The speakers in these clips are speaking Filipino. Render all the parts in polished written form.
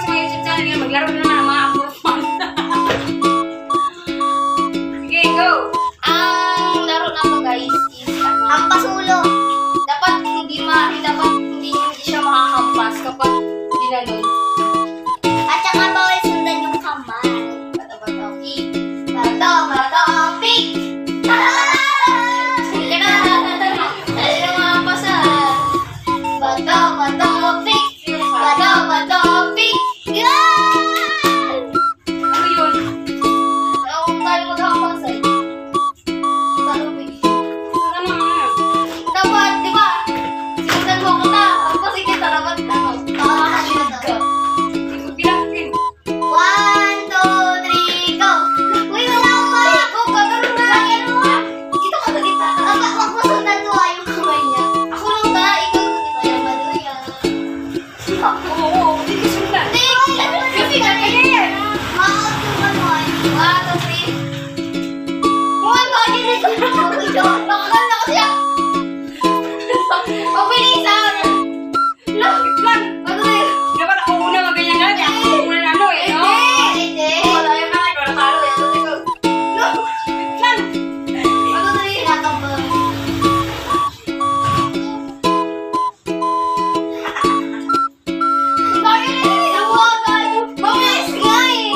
sa mga YouTube channel niya, maglaro na naman ang mga upload fun. Sige, go! Ang laro na to guys is hampas ulo. Dapat hindi siya makahampas kapag ginanon. At saka bawal sundan yung kamay. Bato-bato, pick. Bato-bato, pick. Sige na. Dali na mahampas Bato-bato, pick. Bato-bato, pick. Yan! Ano yun? Kung tayo maghampas ay. Ano naman? Dapat, di ba? Sinundan mo ako na. Ang kasi kita dapat makakasunod ka. Bilangin. 1, 2, 3, go! Uy, wala pa! Go, gagawin na! Ayan mo nga! Dito ka sa gitna. Wag mo sundan ko yung kamay niya. Ako lang ba? Ikaw sa gitna. Ayan, maduya. Oo, hindi ka sundan. Kasi ganyan. Makakasundan mo ay. 1, 2, 3. Uy, bagay na ito. Nakakal na ko siya. Pabilisan! Bakit lang? Ano na yun? Dapat ako una maganyan na. Di ako una na ano eh. no? Hindi! Wala yung mga ikaw natalo yan. No! Lang. Ano na yung nakabang? Bakit na yun? Nawagan! Mabilis nga eh!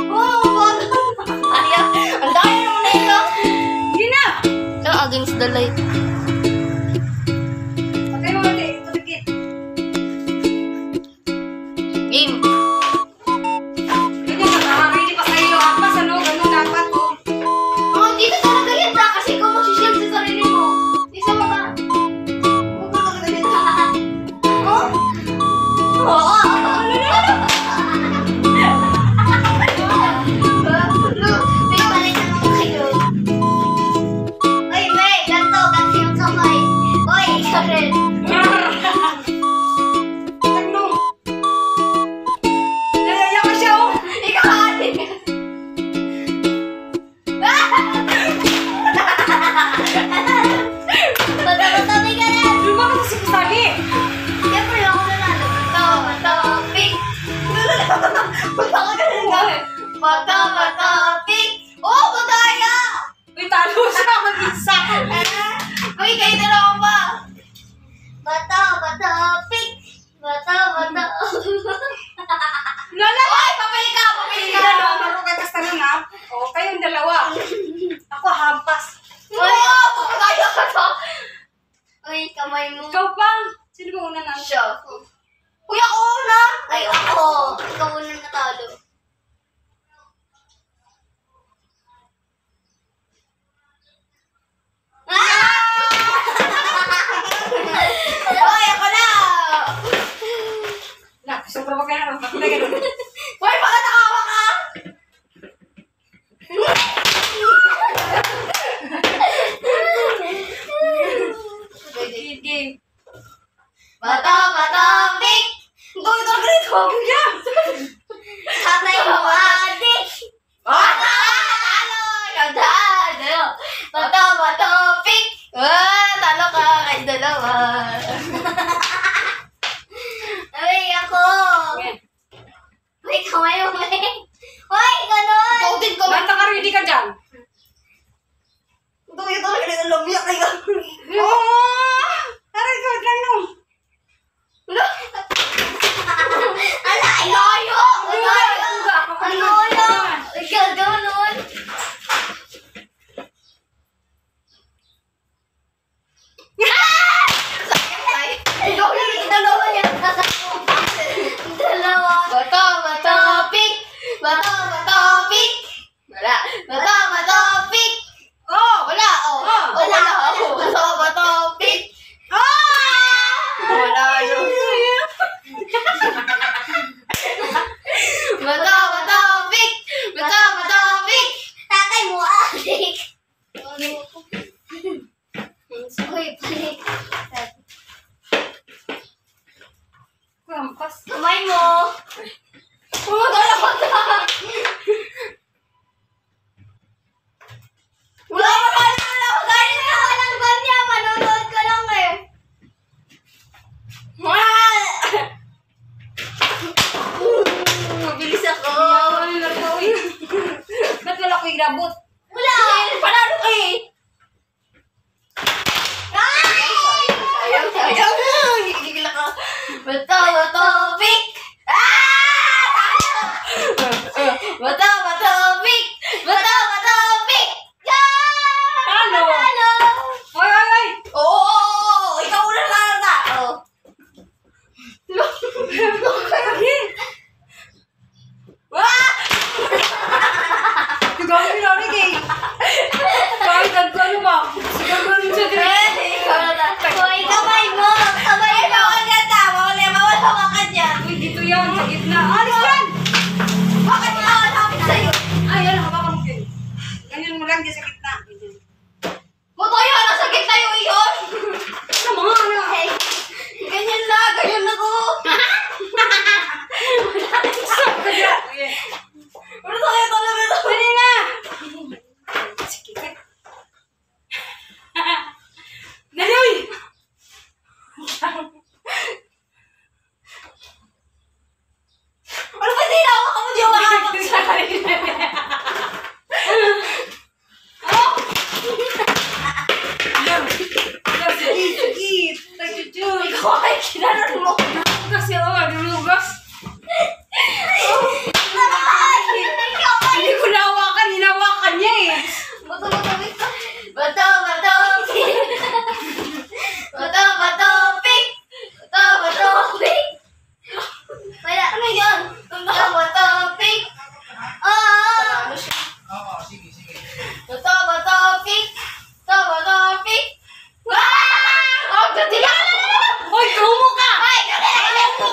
Oo, ayaw! Ang daya naman na ito! Hindi na. Against the light. Patay mo mati. Patikit. Game. Ganyan ka. Hindi pa kayo apas. Ano? Ganun dapat. Oh. Oh, dito talaga yan na kasi ikaw magsishield sa sarili mo. Isa pa ba? Huwag mo talaga dito. Oh? Oo. May balik na naman kayo. Uy, May, ganito yung kamay. Uy, ikaw rin. Tagnong. Nalaya ka siya oh. Ikaw atin. Bato-bato, ka rin. Luma ka sa kusali. Siyempre, ako nanalo. Bato-bato, pick. Bato ka rin gawin. Bato-bato, pick. Oh, bataya! Uy, talo siya. Mag-isa. Uy, kayo na lang ba? Bato-bato, pick. Bato-bato. Lala. Uy, papili ka! Papili Hindi ka! na naman. Marugagas ka nun ha. O, kayong dalawa. Ako hampas. Uy, papataya ka to. Uy, kamay mo. Ikaw pa. Sino ba una na? Siya. Uy, ako una! Ay, ako. Ikaw una natalo. Uy, ako na! Na, sobra ba kaya? Bakit na ganun? Uy, baka nakawa ka! Game. Bato, bato, pick! Gawin ko ganito! Tatay mo, adik! Talo! Ikaw talo! Bato, bato, pick! Talo ka kahit dalawa. Uy, ako! Uy, kamay mo, may! Uy, gano'n! Ikaw din ko! Banta ka, ready ka dyan. Ito yung lumiyak na yun. Oh! Aray ko, ganun. Ala, ilayo! Ilayo! Ang lola! Ikaw gano'n! Ikaw yung dalawa yan. Dalawa. Bato, bato, pick! Bato, bato, pick! Wala. Bato, bato, pick! Oh! Wala, oh. Wala. Bato, bato, pick! Wala yun. Bato, bato, pick! Bato, bato, pick! Tatay mo, adik! Uy, balik. Hampas. Kamay mo! Pumadala ka na! Wala! Gano'n na walang ganya! Manonood ka lang eh! Mabilis ako. Ano lang po eh. Ba't wala ko inabot? Wala! Panalo ka eh! Ayaw! Gigigil ako. Bato, pick! Bato, pick! Bato, pick! Talo! Panalo! Hoy, hoy, hoy! Oo! Ikaw una na! Oo. Gagawin mo namin eh. Kahit ano ba? Sigagawin siya din. Ikaw na. Hoy, kamay mo! Kamay mo! Ang ganda! Bawal hawakan yan! Uy, dito yan, sa gitna. Alis yan! Bakit mo nakakapit sa'yo? Ay, yan, hawakan mo din. Ganyan mo lang dyan sa gitna. Motoyo! Nasa gitna yung iyon! Ano mga ano? Hey, ganyan na ko! Kaya, Ano tayo talaga ito? dali na! Sige. Dali, uy! Ano ba tinawa ka mo? Di ako makakapit Sige. Tagjujuy. Ikaw ay kinanon mo! Kasi lulugas. Ikaw ay... Hindi ko nahawakan, hinawakan niya eh. Bato, pick! Bato, pick! Bato, pick! Wala, ano yun? Bato, pick! Ah! Oo, sige, sige. Bato, pick! Pick! Ah! Oh, gati ka! Hoy, kumo ka! Ay, gati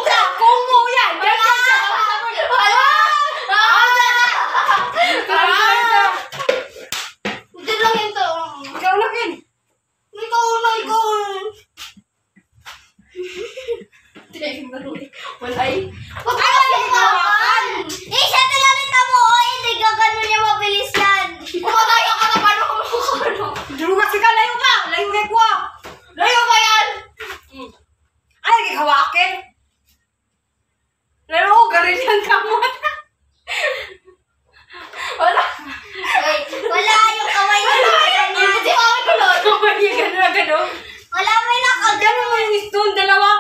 ka! Kumo yan! Ganyan siya! Hindi lang yun to. Ikaw na, Ken. Ikaw. Wala eh. Huwag ka hawakan! Siya talalit ka mo. Hindi gagano niya mabilis yan. Kumatayo ka na paano kumukano? Lugas ka, layo ka! Layo kay Kwa! Layo ba yan? Ay, kay hawakin! Layo, garin yan ka mo. Wala. Wala yung kamay niya. Hindi ako kulot. Kamay niya, gano'n na gano'n. Wala may nakagano. Gano'n mo yung stone, dalawa.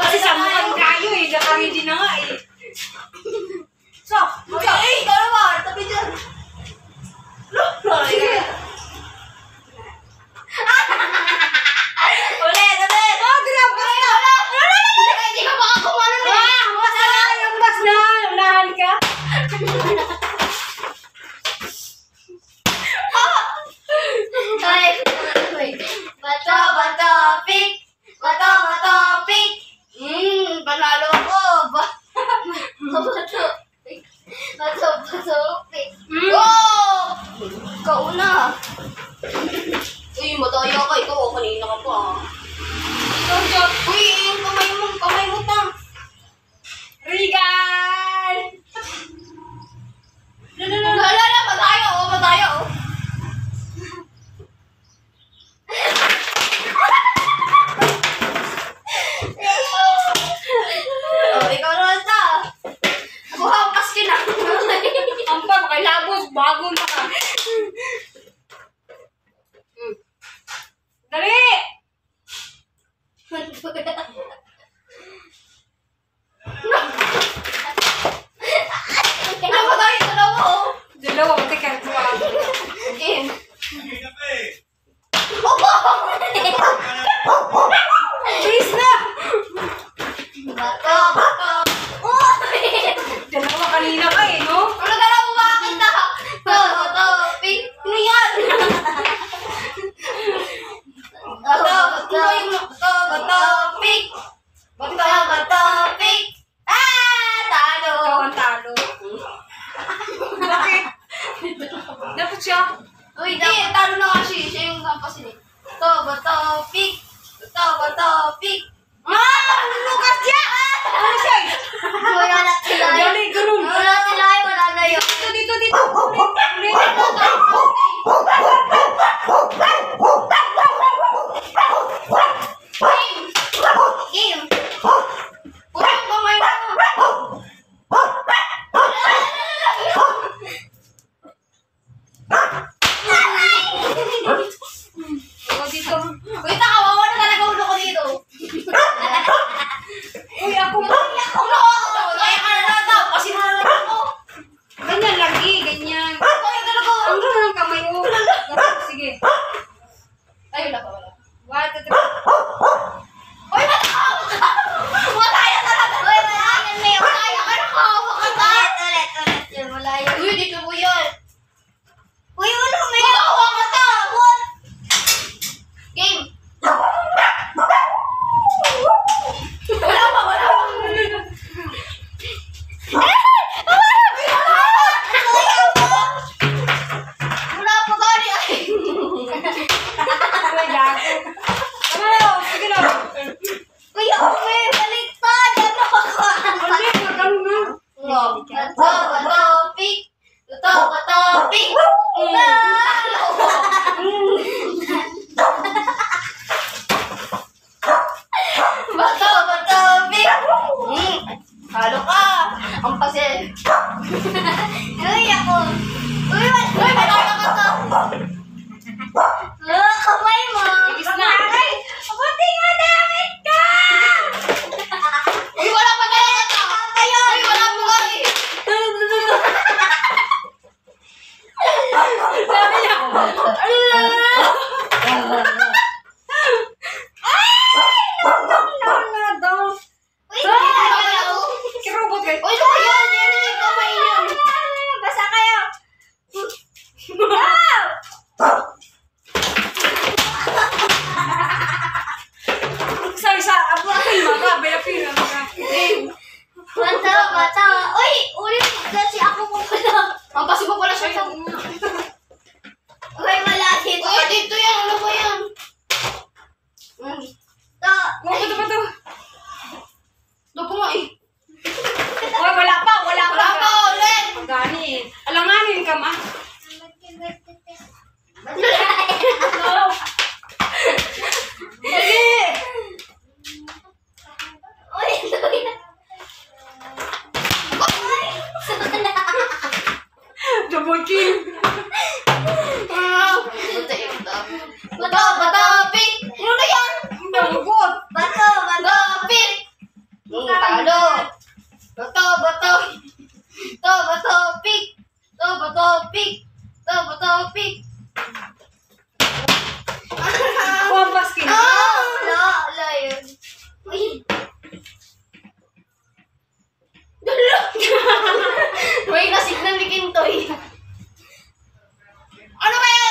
Kasi samukan kayo eh, nakaready na nga eh. So, Okay, ikaw naman. Tabi dyan. sige. Ulit. Oh, grabe na! Hindi ka makakumano na. Mas na! Yung mas na! Unahan ka? Bato, pick! Panalo ako! Bato, pick! Oh! Ikaw na! Uy, matayo ka. Ikaw, kanina ka pa. Uy, yung kamay mo ta. Regal! Lala, matayo. Oh, ikaw naman ta. Ako hampas ka na. Ampa, makilabos, bago na ka. Dali! Namatay sa loob. Dalawa, teka, dalawa. Game. Sige ka pa eh. Opo! Please na! Bato. Uy! Dalawa kanina ka eh, no? Ano ka lang makakita? Bato. Pink. Ano yan? Bato. Pink. Bato. Pink. Ah! Talo. Ikaw ang talo. Bakit? Dapat siya. Uy, talo na kasi. Siya yung kampasin eh. Bato. Pink. Bato, pick. Lukas siya! Ano siya? Wala na sila. Dali, ganun. Wala sila, wala na yun. Dito. Ulit. Game. Puro yung kamay mo. Ako dito. Wait, nakawawa na talaga ulo ko dito. Uy, ako. Ulo ko! Kaya ka na daw, kasi nalang ako. Ganyan lagi, ganyan. Kaya talaga. Ang gano'n ng kamay mo. Sige. Ay, wala pa, wala. 1, 2, 3. Uy, matakawa ka! Malaya talaga! Uy, malaya, May. Malaya ka, nakawa ka ba? Ulit. Yan, malaya. Uy, dito po yun. Uy, wala, May. Nakawa ka ta! Game. Wala pa. Wala pa, gani. Uy, gago. Tama na, sige na. Uy, May, baliktad. Ano ako? Hindi, magano na. Bato, pick. Bato, pick. Bato, pick. Halo ka. Ang pasil. Uy, ako. Uy, matalo ka to. Kamay mo. Igis na. Ay, buti nga damit ka. Uy, wala pa talaga to. Uy, wala pa kami. Sabi niya. Na daw. Uy, kamay ako. Kirobot kayo. Uy, ito yan. Yan yung kamay niyo. Basa kayo. Sa ako maka, belapira maka. Bata. Uy, ulit kasi ako po pala. Ang pasi mo pala siya. Uy, wala dito. Uy, dito yan. Ano ba yan? Bato. Dopo nga eh. Oy, wala pa. Wala pa ulit. Gani. Alanganin ka ma. Sige. Uy, ito yan. Double kill. Bato, pick. Ano na yan? Nagugot. Bato, pick. Talo. Bato, pick. Bato, pick. Kuha basket. Wala yun. Uy. Uy, nasignan ni Kintoy. Ano kaya?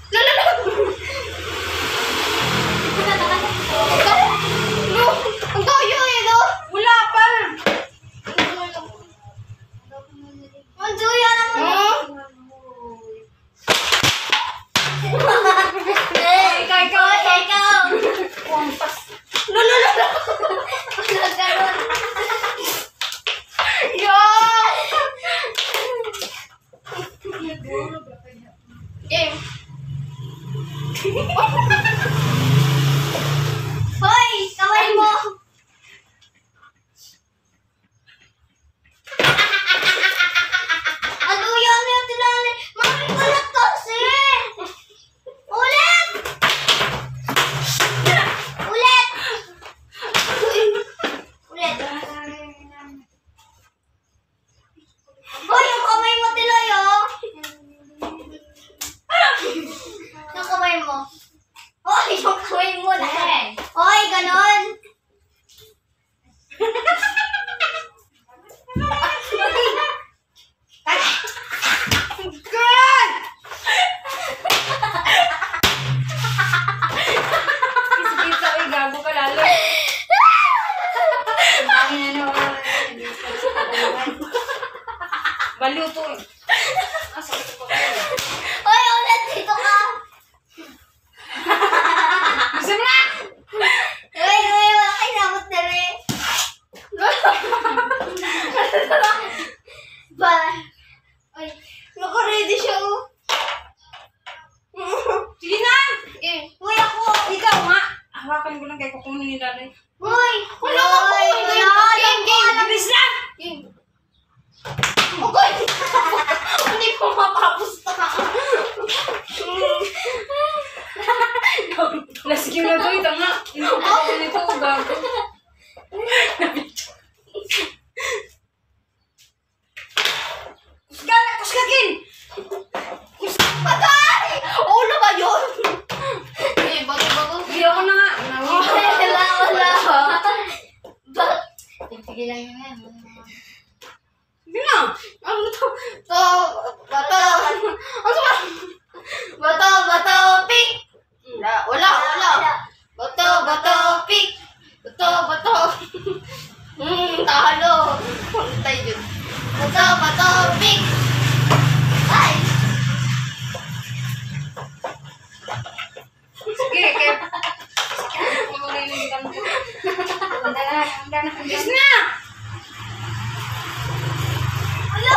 Lala. No, ang tayo eh, no? Wala pa. Ang tuya naman. Ikaw. Kumpas. Wala ganun. Yan! Game. Hoy! Kamay mo! Ano yan yung tinali? Mami, ulit kasi! Ulit! Hoy, yung kamay mo, Tiloy, oh! Yung kamay mo. Hoy, yung kamay mo na. Hoy, ganon. God! Isa, uy, gago ka lalo. Baliw to eh. Sakit ko. Hoy, ulit dito ka. kay kukunin ni Daddy. Hoy! Wala ka po! Game! Bilis na! Game! Okay! Hindi ko mapapos na. Last game na to, ito nga. Hindi ko pa ako nito, gago. Kusgagin! Patay! Ulo ba yun? Eh, bago. Hindi ako na nga. Wala. Sige lang yun yan. Hindi na. Ano to? Bato. Bato, pick. Wala. Bato, pick. Bato. Talo. Puntay yun. Bato, pick. Ay. Sige, kaya. Sige, malilimutan ko. Handa na. Bilis na! Ano?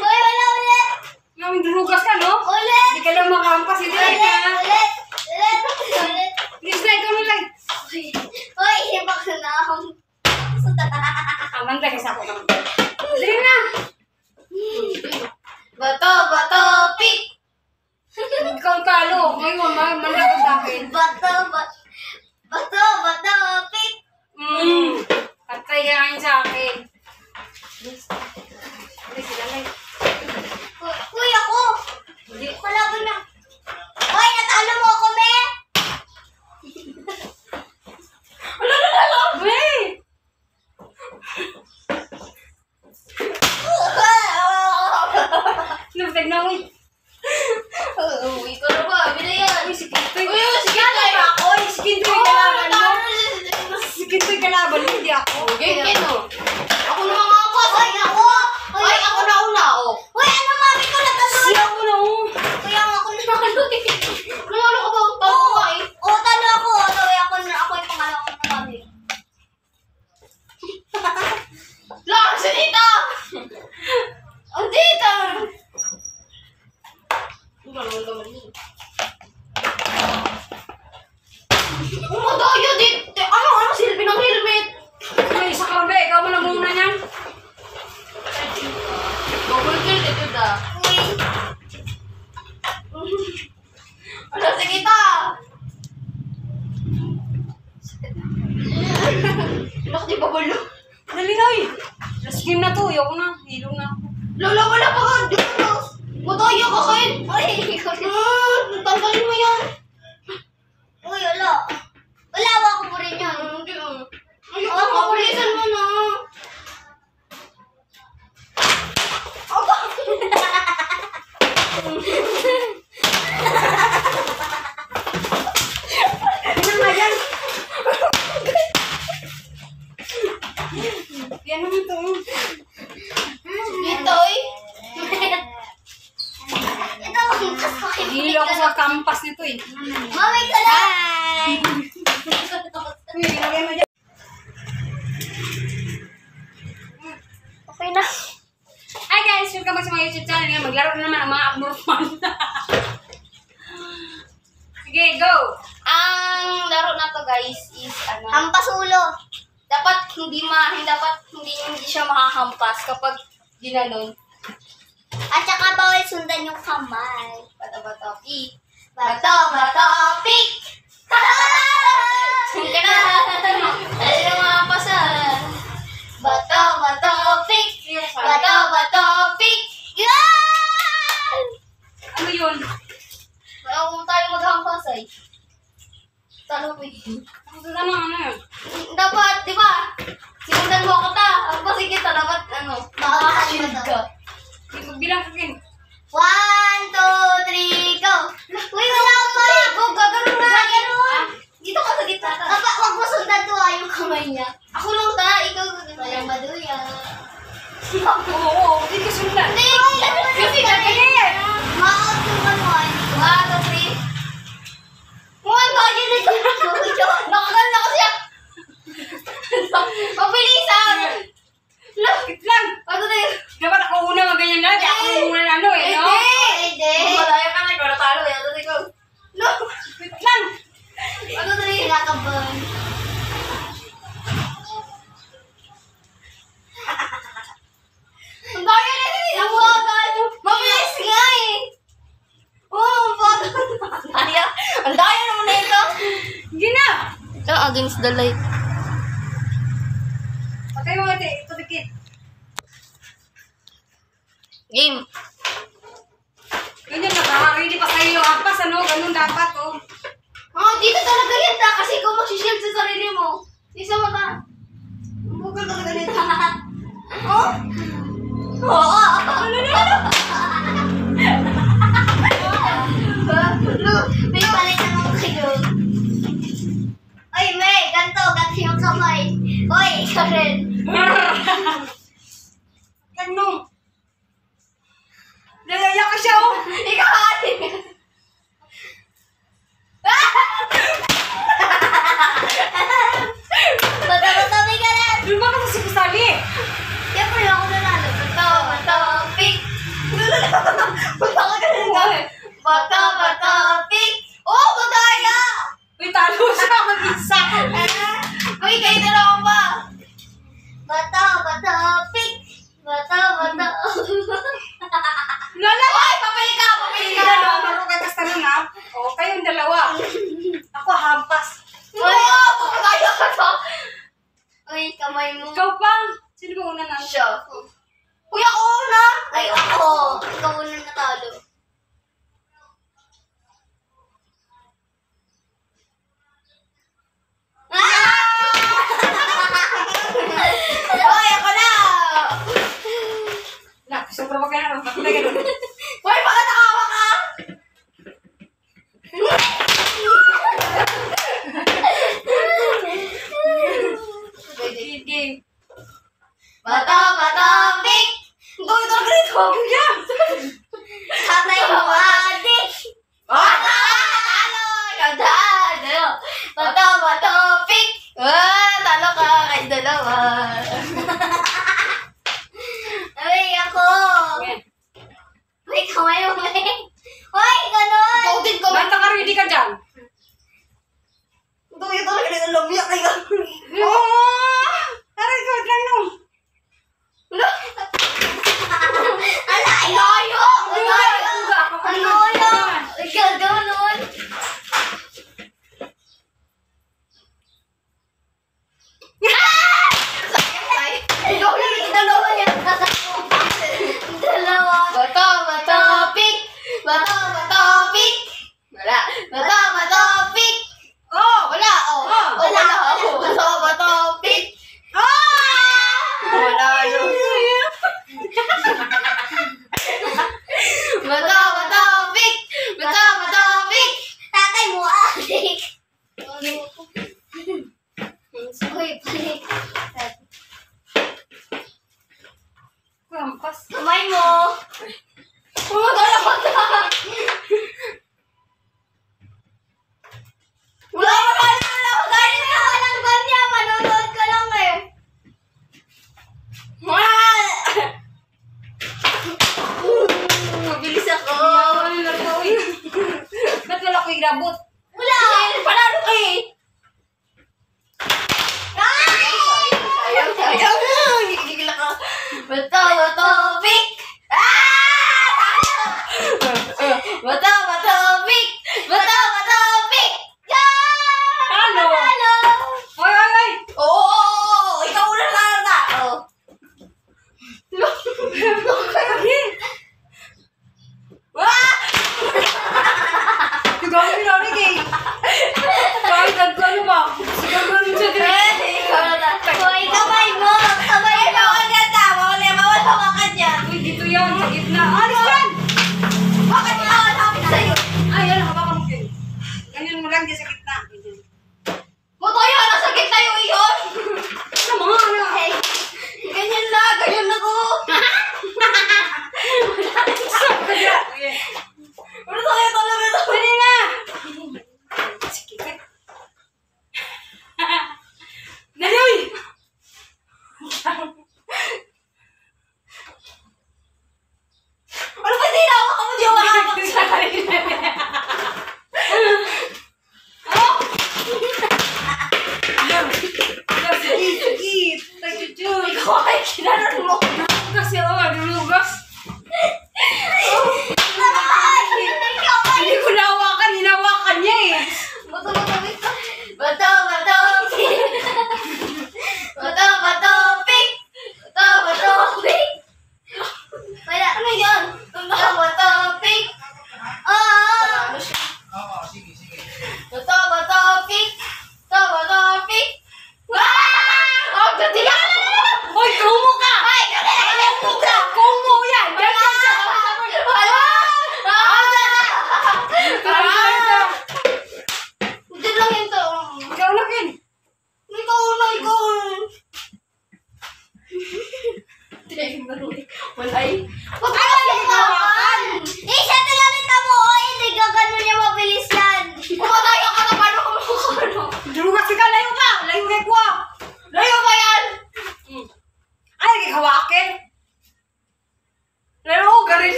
Hoy, wala ulit. Ngawin durugas ka, no? Ulit. Hindi ka lang makampas. Hindi ka. Ulit. Bilis na, ikaw na lang. Hoy, ibak na ako. Aman tayo sa ako naman. Dali na! Bato, pick. Ikaw talo. Ngayon, manlakas sa akin. Bato, pick. Patay ka ngayon sa akin. Bilis, ilalay. Uy, ako. Hindi. Kalaban na. Hoy, natalo mo ako, me. Hey! Nabtag na mo. Uy, ko na ba? Bila yan. Uy, si Kintoy. Uy, si Kintoy. Ako, si Kintoy kalaban mo. Si Kintoy kalaban mo, hindi ako. Ako na mga kapos. Hoy, ako. Hoy, ako na una, oh. Hoy, ano, mami ko natalo. Siya ako na, oh. Kaya nga ako nanalo eh. Nanalo ka ba? Talo ka eh. Oo, talo ako. Talo ako yung pangalawa ko na mami. Lakas si Tita! Ang Tita! Umadayo dito! Ano silbi ng helmet? May isa ka ba? Ikaw mo na muna niyan. Double kill ito da. Ano si Tita? Laki di babalo. Dali na, eh. Last game na to. Ayoko na. Hilo na ako. Lola, wala pa ka! Dito! Mataya ka kayo! Ay! Tanggalin mo yan! Uy, wala! Wala, wako mo rin yan! Hindi ah! Ayoko, kapulisan mo na! Aba! Ano nga yan? Yan naman to. Itoy! Ito, Hilo ako sa kampas nito, eh. Mami ka lang! Hi! Uy, ilagay mo dyan. Okay na. Hi guys! Welcome back sa mga YouTube channel. Ngayon, maglaro na naman ang mga abnormal. Sige, go! Ang laro na to guys is ano? Hampas ulo. Dapat hindi siya makahampas kapag ginanon. At saka bawal sundan yung kamay. Bato, pick. Bato, pick. Saan ka na? Dali na makapasan. Bato, pick. Bato, pick. Yan! Ano yun? Wala kung tayo maghampas ay. Talo ko yun. Ano yun? Dapat, di ba? Sinundan mo ako ta. Kasi kita dapat, makakasunod ka. Hindi ko bilang sa akin. 1, 2, 3, go! Uy, wala pa eh! Go, gagano na! Dito ka sa gitna. Wag mo sundan to yung kamay niya. Ako lang ta, ikaw gagano. Walang maduya. Oo, hindi ko sundan. Hindi! Kasi dati! Ma-out yung ano ay. 1, 2, 3. Mukhang kaya na ito. Nakaganda ko siya. Mabilisan! Wait lang! Ano na yun? Dapat ako una maganyan na. Di ako muna na ano. kinakabahan. Ang dami na rin! Ang bagal! Mabilis nga eh! Oo, ang bagal! Ang daya naman na ito! Hindi na! Against the light. Patay mo ate, ito dikit. Game. Ganyan, naka-ready pa sa'yo yung ampas, ano? Ganun dapat, oh. Oh, dito talaga yan ta kasi ikaw mag-shield sa sarili mo. Isa mo ka. Bugal talaga nito. Oh? Oo. May palit naman kayo. Oy, May, ganto yung kamay. Oy, ikaw rin. Ganun. Nalaya ka siya, oh. Ikaw ate. Bata-bata ka na. Doon ba ka sa sikusali? Siyempre ako nanalo. Bata-bata pick. Bata ka ganun. Bata-bata pick. Oh, bata ka. Uy, talo siya mag-isa. Uy, kayo dalawa pa. Bata-bata pick. Bata-bata. Lala! Uy, papili ka. Papili ka. Laro ka tas tanong, ha? O, kayong dalawa. Ako, hampas. Uy, papatayo ka to. Uy, kamay mo. Ikaw pa. Sino ba una na? Siya. Uy, ako una. Ay, ako. Ikaw una natalo. Uy, ako na. Nak, sobra ba ka na? Bakit na ganun? Uy, baka nakawa ka. Sige. Bata-bata pick. Uy, ito ganito. Tatay mo, adik. Talo! Talo! Bata-bata pick. Talo ka kay dalawa. Uy, ako. Uy, kamay mo, may. Uy, ganun. Ikaw din ko. Basta ka ready ka dyan. Ito talaga nito lumiyak na ikaw. Oh! Aray ko, ganun. Ala, ilayo! Ilayo! Ilayo! Ikaw ganun. Ikaw lang yung dalawa niya. Dalawa. Bata-bata pick. Bata-bata pick. Wala. Bata-bata pick. Oh! Wala. Oh. Wala. Bata-bata pick. Wala yun. Bata-bata pick. Bata-bata pick. Tatay mo, adik. Uy, balik. Hampas. Kamay mo. Dalawa na. Wala ka na. Walang ganyan. Manonood ka lang eh. Mabilis ako. Ba't wala ko igrabot? Wala. Panalo ka eh. Ayaw na. Gigigil ako. Bato, pick. Bato, pick. Bato, pick. Talo. Talo. Oy, oy, oy! Oo! Ikaw na lang na! Oo. Gagawin na rin eh. Kahit ano ba? Gagawin siya din. Ikaw na na. Hoy, kamay mo! Kamay mo! Ang ganda! Mawala ka dyan! Uy, dito yan. Sige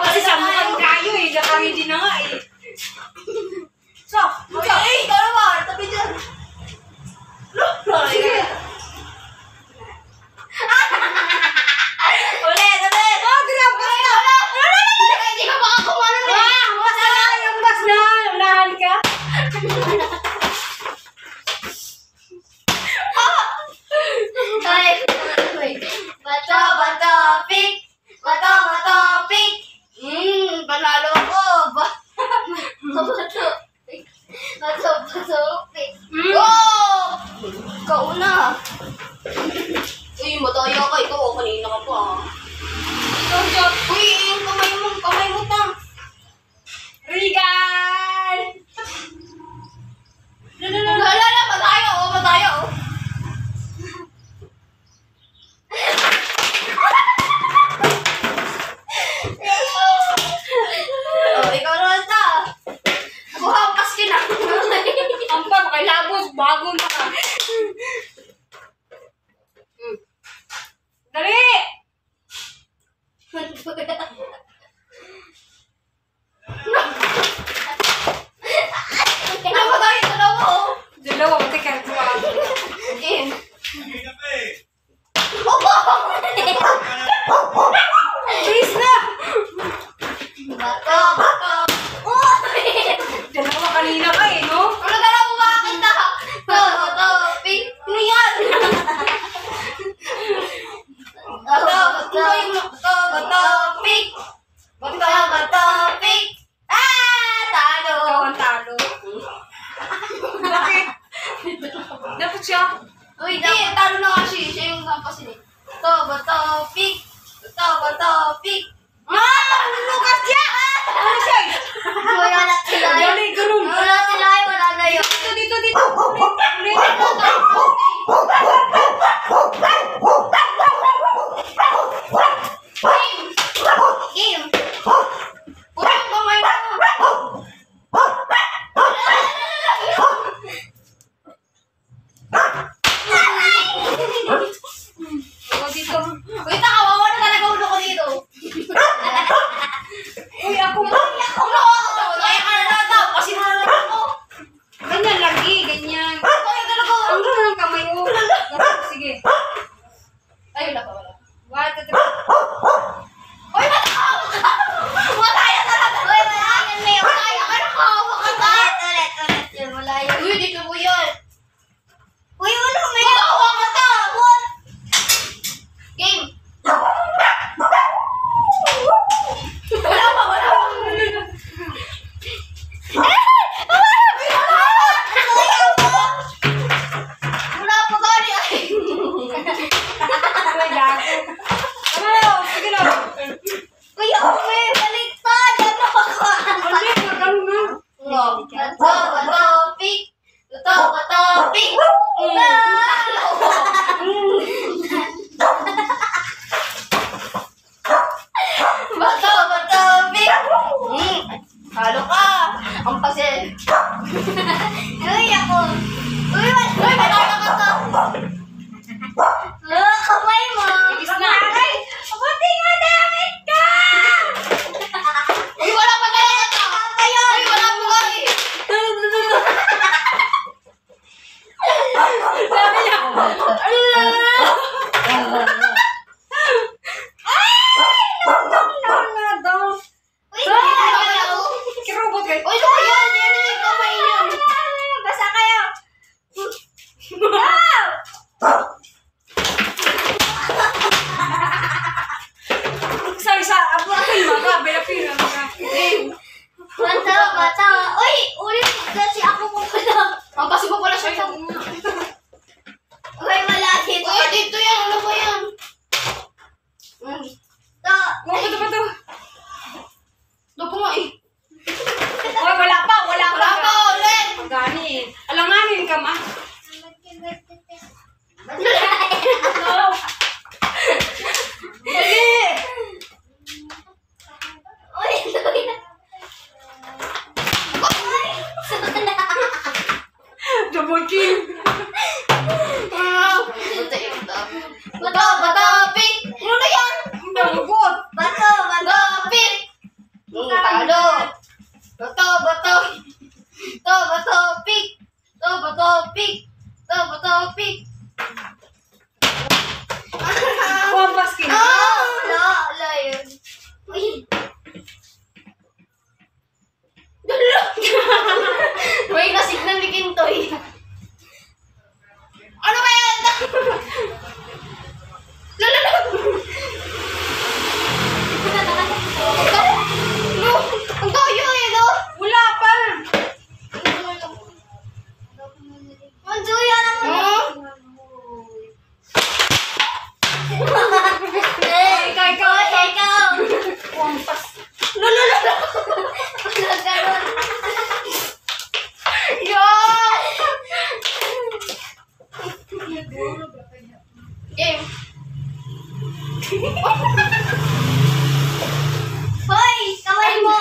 Kasi sambukan kayo eh. Naka-ready na nga eh. So, Okay, ikaw naman. Tabi dyan. sige. Ulit. Oh, ginabas na. Hindi ka makakumano na. Bas na. Yung bas na. Unahan ka. Ay, bato, pick. Bato, pick. Panalo ako. Bato, pick. Pick. Go! Ikaw una. Uy, mataya ka. Ikaw, kanina ka pa. Uy, yung kamay mo pa. Regan! Lala, matayo. Oh, ikaw naman ta. Buhampas ka na. Ang pa, makilabos. Bago na ka. Dali! Ano ba tayo sa mo? Dalawa, pati ka. Game. Sige na pa eh. Opo! Please na! Bato. Oh! Dalawa kanina ka eh, no? Ano ka lang kumakita? Bato, pick. Ano yan? Bato, pick. Bato, pick. Talo. Ikaw ang talo. Bakit? Dapat siya. Uy, di, talo na kasi. Siya yung kampasin eh. Bato, pick. Bato, pick. Lukas siya! Ano siya eh? Wala na sila. Dali, ganun. Wala na yun. Dito. Ulit. Game. Puro yung kamay mo. Ako dito. Uy, takawawa na talaga ulo ko dito. Uy, ako mo. Ulo ako. Kaya ka na daw. Kasi Hoy! Kamay mo!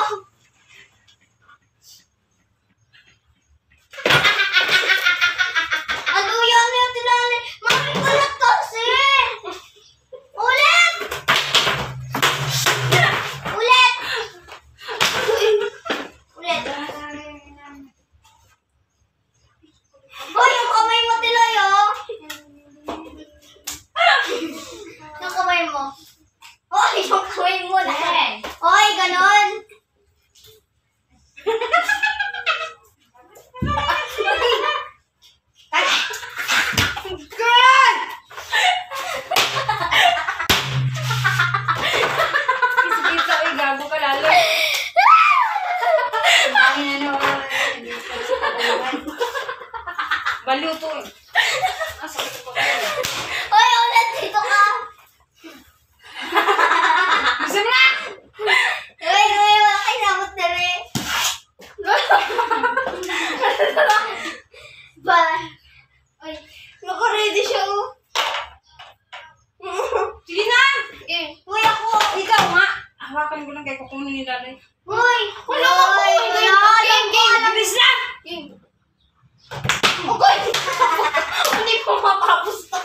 Ano yan yung tinali? Mami, ulit kasi! Ulit! Ulit! Ulit. Hoy, yung kamay mo, Tiloy, oh! Yung kamay mo. Hoy, yung kamay mo na. Hoy, ganon. God! Kita, uy, gago ka lalo. Ang ano, baliw to eh. Ah, sakit ko pa. Hoy, ulit dito ka. Gusto mo na? Hoy, wala kayo namot na rin. Ba? Hoy, naka-ready siya, oh. Sige na! Hoy, ako. Ikaw nga! Hawakan ko lang kay kukunin ni Lalay. Hoy, Wala ka po! Bilis na! Okay. Hindi ko mapapusta.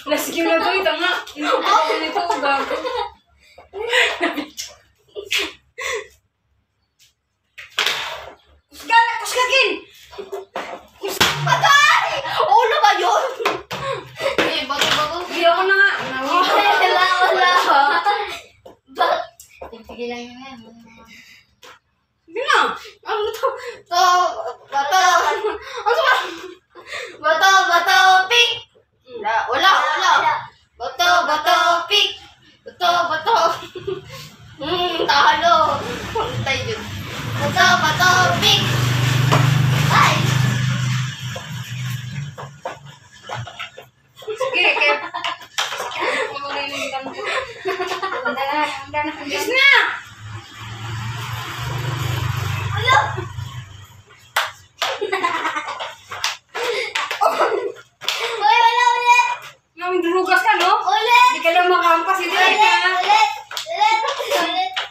Last game na to, ito nga. Hindi ko pa nito, gago. Kusgagin! Patay! Ulo ba yun? Bago. Hindi ako na nga. Wala. Sige lang yun yan. Sige na! Ano to? Bato. Ano ba? Bato, pink. Wala. Bato, pink. Bato. Talo. Puntay yun. Bato, pink. Ay! Sige, kaya... Sige, mariligan ko. Handa na. Bilis na! Ano? Hoy, wala ulit. Ngawin durugas ka, no? Ulit. Hindi ka lang makampas. Hindi ka na. Ulit.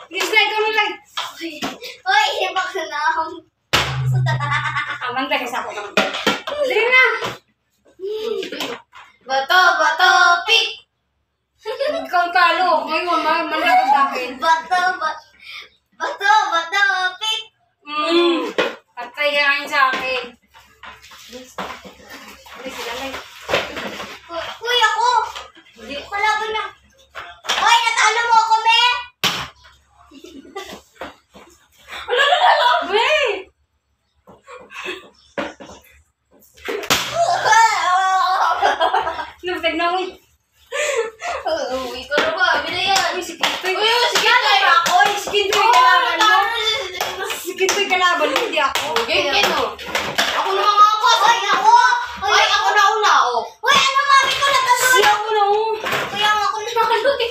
Bilis na, ikaw na lang. Hoy, hibak na ako. Aman tayo sa ako naman. Dali na! Bato, pink. Ikaw talo. Ngayon, manlaban sa akin. Bato, pink. Patay ka ngayon sa akin. Bilis Lalay. Uy, ako. Hindi. Kalaban na. Hoy, natalo mo ako, me. Hey! Nabtag na, uy. Uy, ko na ba? Bila yan. Uy, si Kintoy. Uy, sige tayo. Uy, si Kintoy kalaban mo. Si Kintoy kalaban mo, hindi ako. Ako na mga ako. Hoy, ako. Hoy, ako na una, oh. Hoy, ano, mami ko natalo. Siya ako na, oh. Kaya nga ako nanalo eh.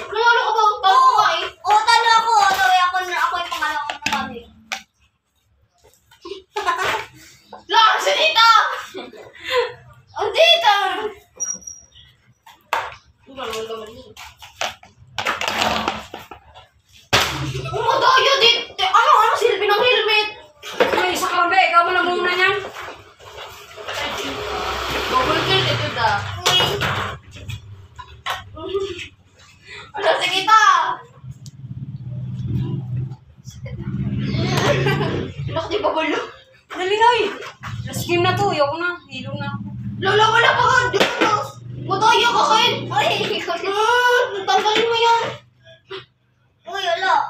Nanalo ko ba? Talo ka eh. Oo, talo ako. Hoy, ako yung pangalawa ko na mami. Lakas dito! Ang dito! Umadayo dito! Ano silbi ng helmet? May isa ka ba? Ikaw mo na muna niyan. Double kill dito da. Ano, sige ta! Anak, di ba bulo? Dali na, uy. Last game na to. Ayoko na. Hilo na ako. Lola, wala pa ka! Dito! Matayo ka kayo! Ay, tanggalin mo yan! Uy, wala.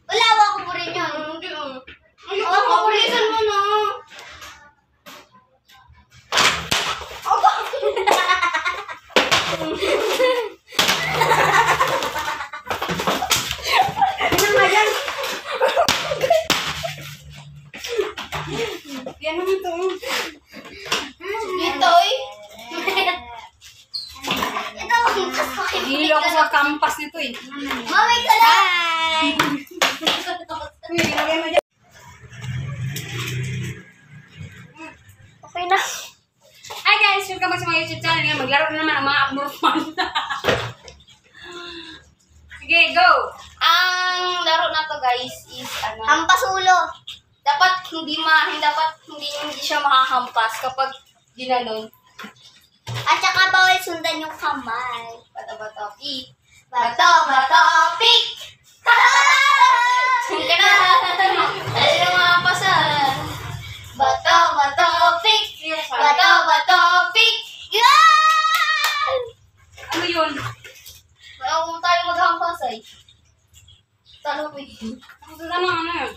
Wala, ako po rin yan. Hindi, ako, bilisan mo na. Ano nga yan? Yan naman to. Itoy? Ito, Hilo ako sa kampas nito eh. Mami ka lang! Uy, ilagay mo dyan. Okay na. Hi guys! Welcome back sa mga YouTube channel. Ngayon, maglaro na naman ang mga abnormal. Sige, go! Ang laro na to guys is ano? Hampas ulo. Dapat hindi siya makahampas kapag ginanon. At saka bawal sundan yung kamay. Bato, pick. Bato, pick! Saan ka na? Ay, yung mahampas ah. Bato, pick! Bato, pick! Yan! Ano yun? Wala kung tayo maghampas ay. Talo mo yun. Ano yun?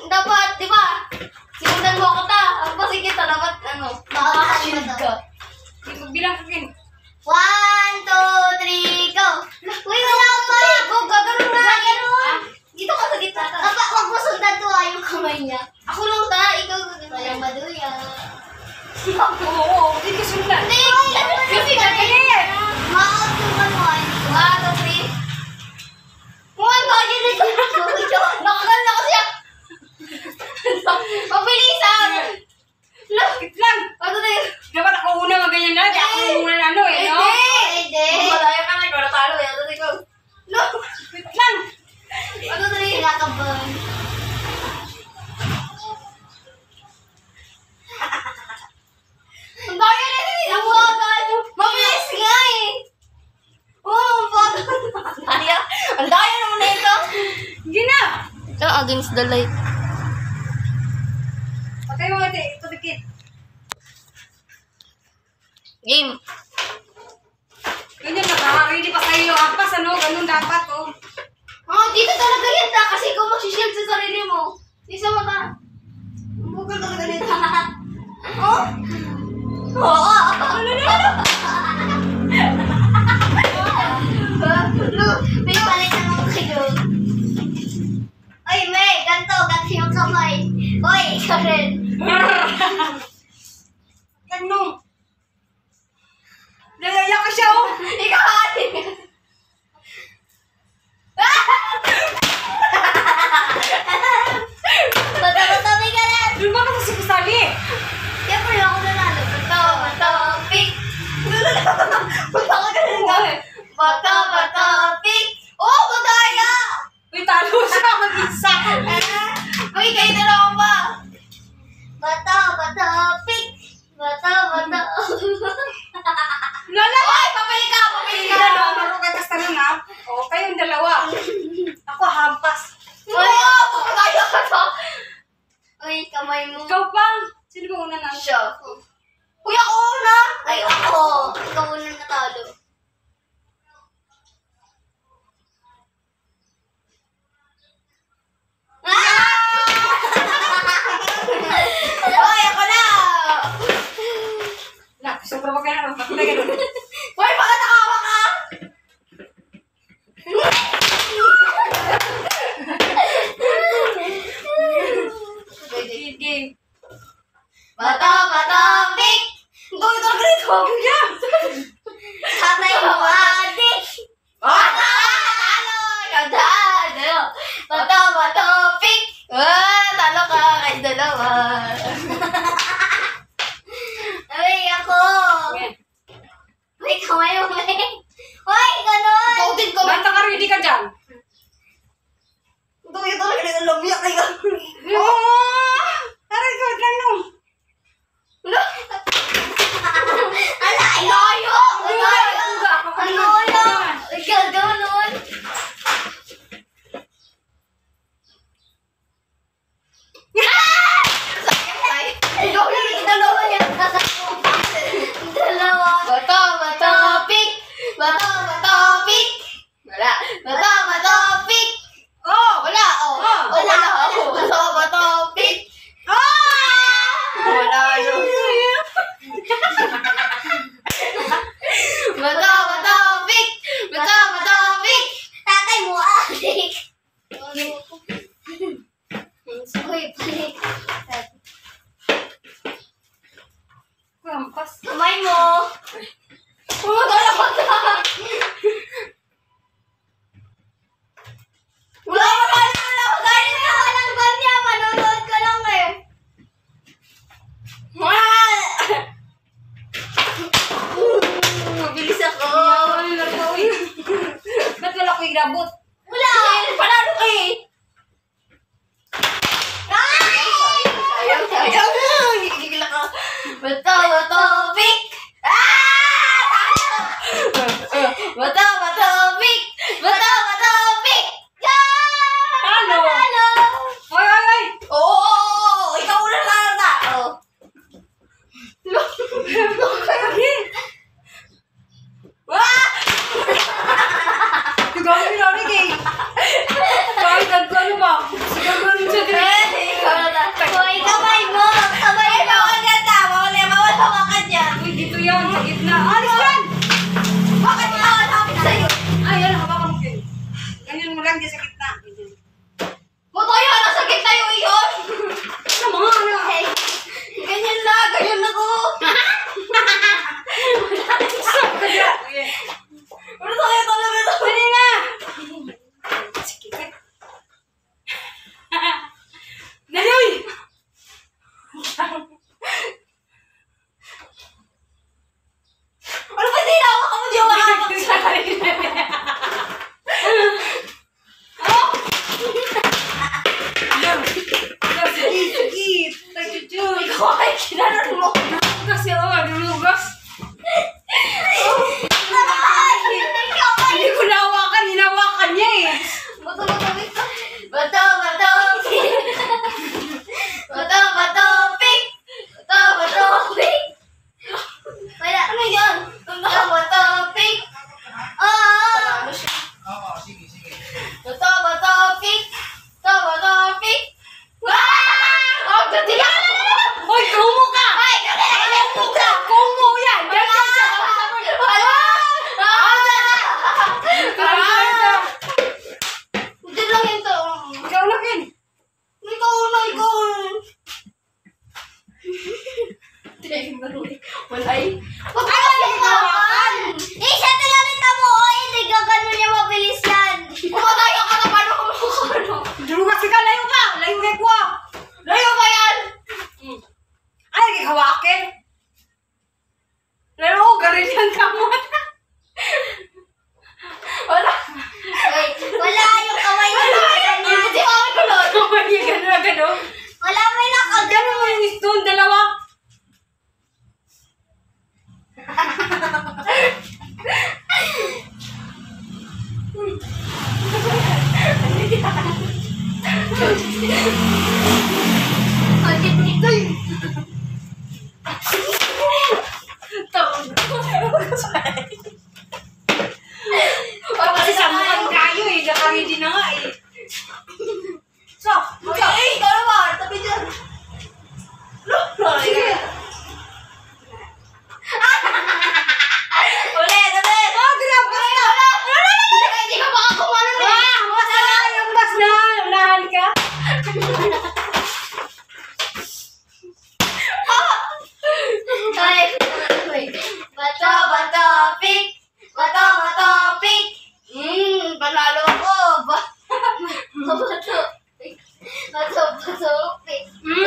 Dapat, di ba? Sinundan mo ako ta. Kasi kita dapat, makakashield ka. Bilang ka kin. 1, 2, 3, go! Uy, wala pa! Go, gagano'n na! Gagano'n! Dito ka sa gitna. Wag mo sundan to yung kamay niya. Ako lang ta, ikaw gagano'n. Walang maduya. Oo, hindi ka sundan. Hindi! Kasi gagano'n. Ma-out yung ano ay. 1, 2, 3. Mukhang bagay na gano'n. Nakagano'n na kasi ako. Mabilisan! Wait lang. Ano na yun? Dapat ako una maganyan na. Di ako yung una na ano eh, no? Hindi! Malaya ka na, ikaw natalo yan. Ano ikaw? No! Wait lang. Ano na yun? Nakakaban. Ang bagay na yun! Ang bagal! Mabilis nga eh! Oo, ang bagal! Ang daya naman na ito! Hindi na. Ito, against the light. Patay mo ate. Ito dikit. Game! Ganyan naka-ready pa sa'yo yung ampas, ano? Ganun dapat, oh. Oh, dito talaga yan ta! Kasi ikaw magsishield sa sarili mo. Isa mo ka. Ang bagal talaga nito. Oh? Oo! May palitan mo kayo. Oy, May! Ganto yung kamay. Oy, ikaw rin. Ganun. Nalaya ka siya, oh. Ikaw atin. Bato-bato, ka lang. Doon ba ka sa sikusali? Siyempre ako nanalo. Bato, pick. Bato ka ganun. Bato, pick. Oh, bataya! Uy, talo siya mag-isa. Uy, kayo na ako pa. Bato, pick. Bato. Lala! Uy, papili ka. Ano, marunong ka tanong, ha? O, kayong dalawa. Ako, hampas. Uy, tayo ka to. Uy, kamay mo. Ikaw pa. Sino ba una na? Siya. Uy, ako una. Ay, ako. Ikaw una natalo. Uy, ako na. Na, sobra ba kaya? Patay ka doon. Uy, baka nakawa ka. Game. Bato, pick. Go, ito. Tatay mo, adik. Talo. Talo. Bato, pick. Talo ka kahit dalawa. Ay, ako. Uy, kamay mo, Uy, ganun. Ikaw din, Banta ka, ready ka dyan. Ito talaga nito lumyak kayo. Oh! Aray ko, lang nung. Ala, ayoyo! Ayoyo! Ikaw ganun. Ikaw yung dalawa yan. Dalawa. Bato, pick. Bato, pick. Wala. Bato, pick. Oh! Wala, wala. Bato, pick. Wala yun. Bato, pick. Bato, pick. Tatay mo, adik. Uy, balik. Hampas. Kamay mo. Dalawa ka. kilabot. Wala! Panalo ka eh! Ayaw! Gigigil ako. Bato, pick! Bato, pick! Bato, pick! Talo. Panalo! Ay, ay, ay. Oo! Ikaw una na! Oo. Gagawin na rin eh. Kahit ano ba? Sigagawin siya din. Ikaw na. Hoy, kamay mo! Kamay mo! Agad na! Bawal hawakan yan! Uy, dito yan. Sa gitna. Alis yan! Bakit mo nakakapit sa'yo? Ay, yan. Hawakan mo yun. Ganyan mo lang dyan sa gitna. Motoyo! Nasa gitna yung iyon! Sa mga ano. Hey, ganyan na ko! Kaya. Ano tayo talaga ito? Pwede na. Sige. Dali! Ano ba tinawa ka mo di ako sa Yan. Sige. Tagjujuy. Ikaw ay kinanon mo! Kasi lulugas. Hindi ko nahawakan. Hinawakan niya eh. Bato, pick! Bato, pick! Wala, ano yan? Bato, pick! Oo, sige, sige. Bato, pick! Oh, gati ka! Hoy, kumo ka! Ay, gati! Kumo yan! Yan ka siya! Hindi lang yun to. Ikaw lang yun. Ikaw. Wala eh. Huwag ka na lumakan! Siya tinalita mo, hindi ka ganun niya mabilis yan. Kumatayo ka na, paano ka makakano? Lugas ka! Layo ka! Layo kay Kwa! Layo ba yan? Ay, kikawakin! Layo ko! Garin yan ka mo! Wala. Wala yung kamay niya. Hindi ako kulot. Kamay niya gano'n na gano'n. Wala may nakagano. Gano'n mo yung stone, dalawa. Kasi samukan kayo eh. Naka-ready na nga eh. So, Ikaw naman. Tabi dyan. sige. Ulit. Oh, ginabas na! Hindi ka makakumano na. Bas na! Yung bas na! Unahan ka? Bato, pick! Panalo ako! Bato, pick!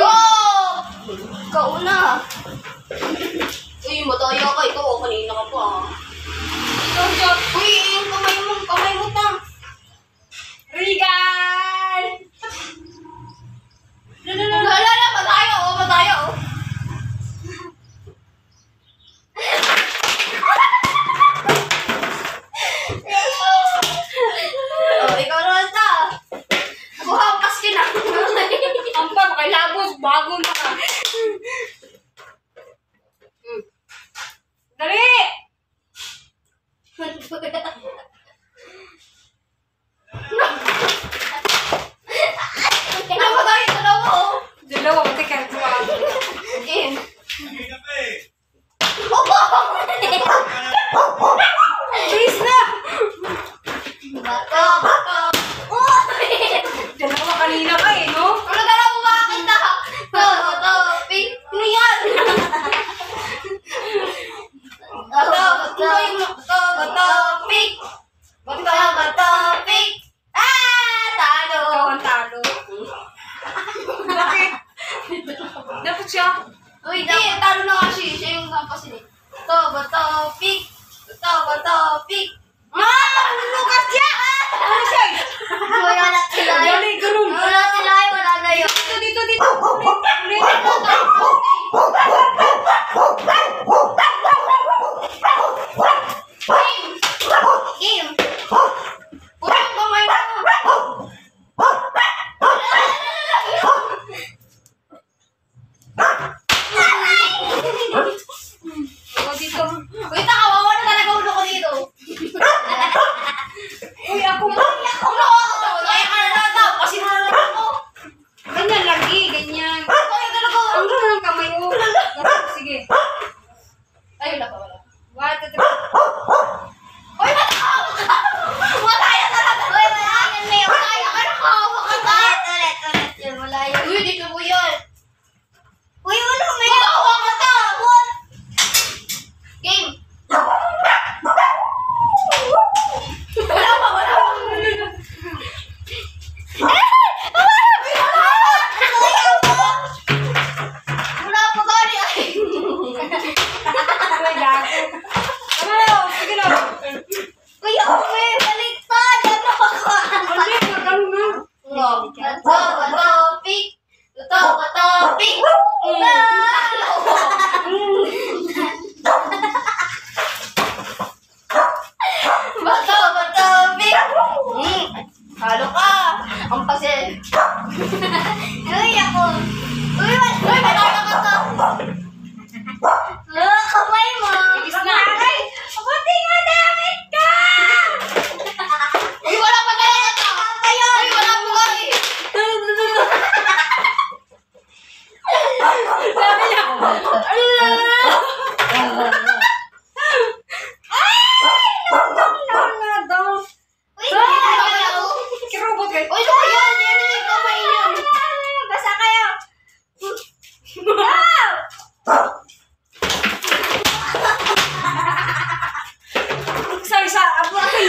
Oh! Ikaw na! Uy, mataya ka. Ikaw, kanina ka pa. Uy, kamay mo pa. Regal! Lala, matayo. Oh, ikaw naman ta. Ako hampas ka na. Ang pa, makilabos, bago na ka. Dali! Namatay ka na mo. Dalawa, pati ka. Again. Sige ka pa eh. Opo! Please na! Bato. Oh! Dalawa kanina ka eh, no? Ano ka na umakita? Bato, pick. Ano yan? Bato, pick. Bato, pick. Talo. Ikaw ang talo. Bakit? Dapat siya. Uy, talo na nga siya. Siya yung kampasin eh. Bato, pick. Bato, pick. Lukas siya!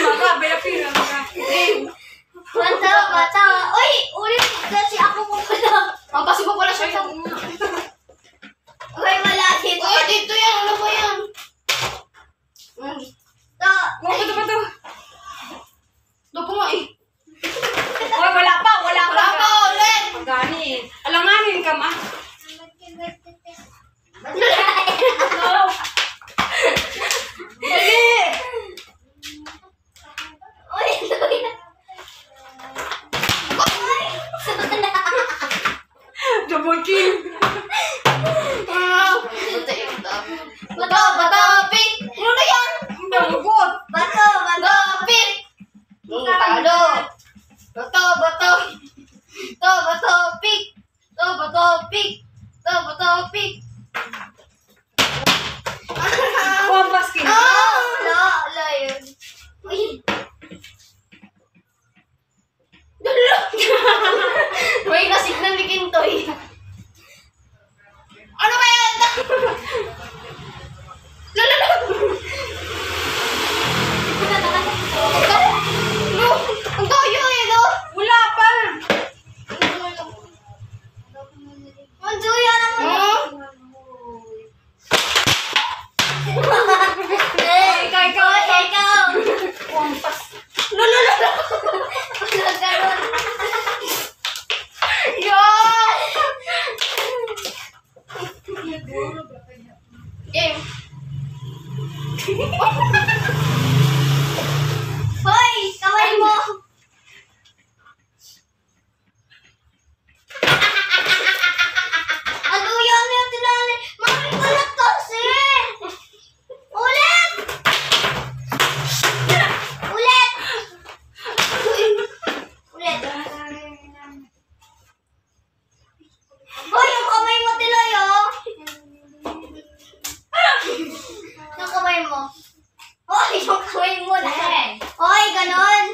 Maka, belapin. Bata. Uy, ulit kasi ako po pala. Pampasin mo pala siya. Uy, wala dito. Uy, dito yan. Ano ba yan? Ito. Dopo nga eh. Oy, wala pa. Wala pa ulit. Pagani. Alanganin ka, ma. Dali. Uy, Double kill. Bato, pink. Ano na yan? Ang dalugot. Bato. Pink. Talo. Bato, pink. Pink. Kompas kin. Wala yun. Uy. May nasignan ni Kintoy. Ano ba yan? Ang toyo eh, no? Wala pa. Manduya naman. Ikaw. Kompas. Game. Hoy, kamay mo. Manduya na yung tinali. Mami, ulit kasi. Ulit. Hoy, yung kamay mo, Tiloy, oh. Yung kamay mo. Hoy, yung kamay mo na. Hoy, ganon.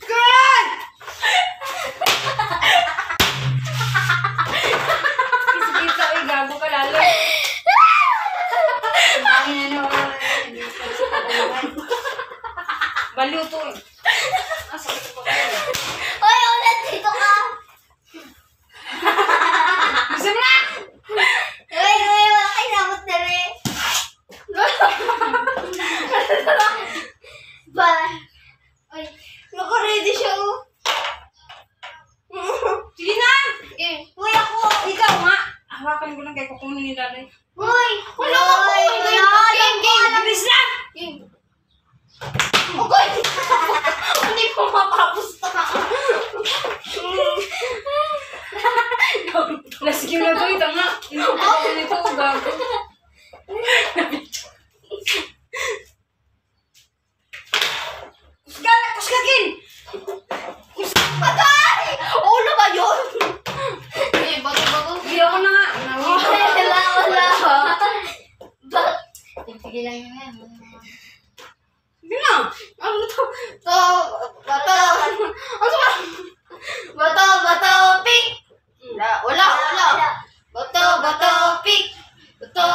God! Kita ay gago ka lalo. Baliw to eh. Hoy, ulit, dito ka. Gusto mo na? Hoy, wala kayo namot na rin. Hoy, naka-ready siya, oh. Sige na! Hoy, ako. Ikaw nga! Hawakan ko lang kay kukunin ni Lalay. Hoy, Wala ako. wala. Bilis na! Okay. Hindi ko mapapusta. Lasing na to, ito nga. Hindi ko pa nito, gago. Kuskakin! Patay! Ulo ba yun? Eh, bago. Hindi ako na nga. Wala. Sige lang yun yan. Hindi na. Ano to? Bato. Ano ba? Bato, pink. Wala. Bato, pink. Bato.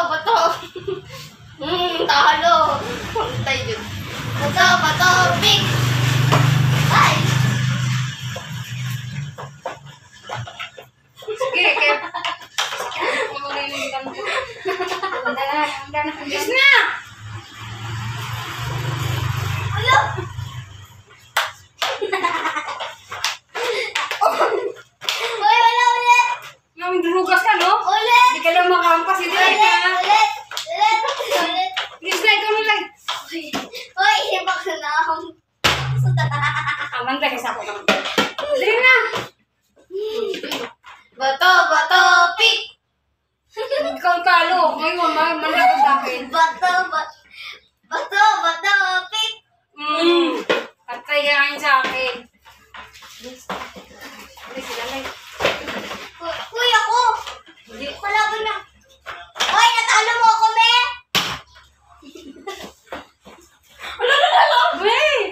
Talo. Puntay dun. Bato, pink. Ay! Sige, kaya... Bilis na! Ano? Hoy, wala ulit. Ngawin durugas ka, no? Ulit. Hindi ka lang makampas. Hindi na. Ulit. Bilis na, ikaw na lang. Hoy, hibak na ako. Amanda, kasi ako naman. Dali na! Bato, pink. Ikaw talo. Ngayon, manlakas sa akin. Bato, pink. Patay ka ngayon sa akin. Bilis na lang. Uy, ako. Hindi. Kalaban na. Hoy, natalo mo ako, me. Wait!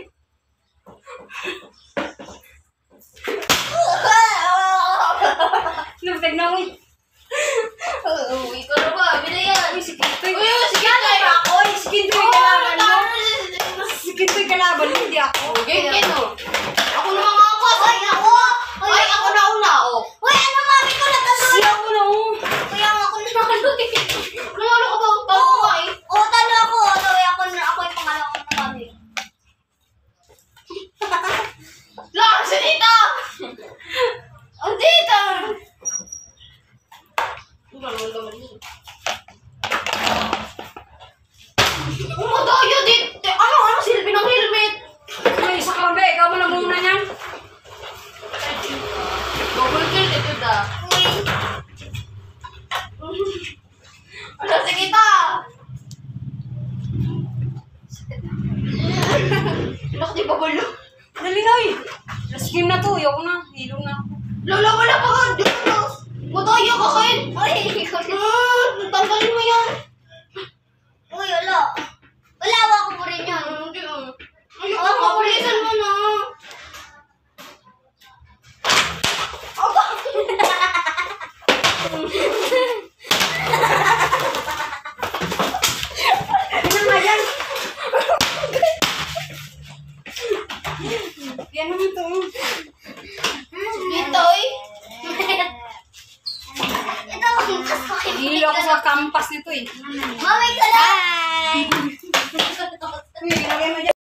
Lumtag na, wait. Uy, ikaw na ba? Bila yan. Uy, si Kintoy. Uy, si Kintoy. Ako, si Kintoy kalaban mo. Si Kintoy kalaban mo, hindi ako. Game, no? Ako naman nga ako. Uy, ako! Uy, Ay, ako na una, oh. Uy, ano mami ko natalo? Siya ako na, oh. Uy, ako natalo. Ano ka ba? Tawag ko eh. Oo, talo ako. Uy, ako yung pangalawa ko na mami. Lang, si Tita! Ang Tita! Ano ba naman naman yun? Umadayo dito! Ano silbi ng helmet? Uy, sa klabe, ikaw mo na muna niyan. Double kill dito da. Ano si Kita? Anak, di ba balo? Dali na, eh. Last game na to, ayoko na. Hilong na ako. Lola, wala pa ka! Dito! Matayo ka kayo! Uy, Tanggalin mo yan! uy, wala. Wala, ako mo rin yan. Hindi ah. Ayoko, kapulisan mo na! Ano nga yan? Yan naman to. Dito eh! Ito, mas pakibigay Hilo ako sa campus nito, eh. Mami, ka lang! Uy, ilagay mo dyan.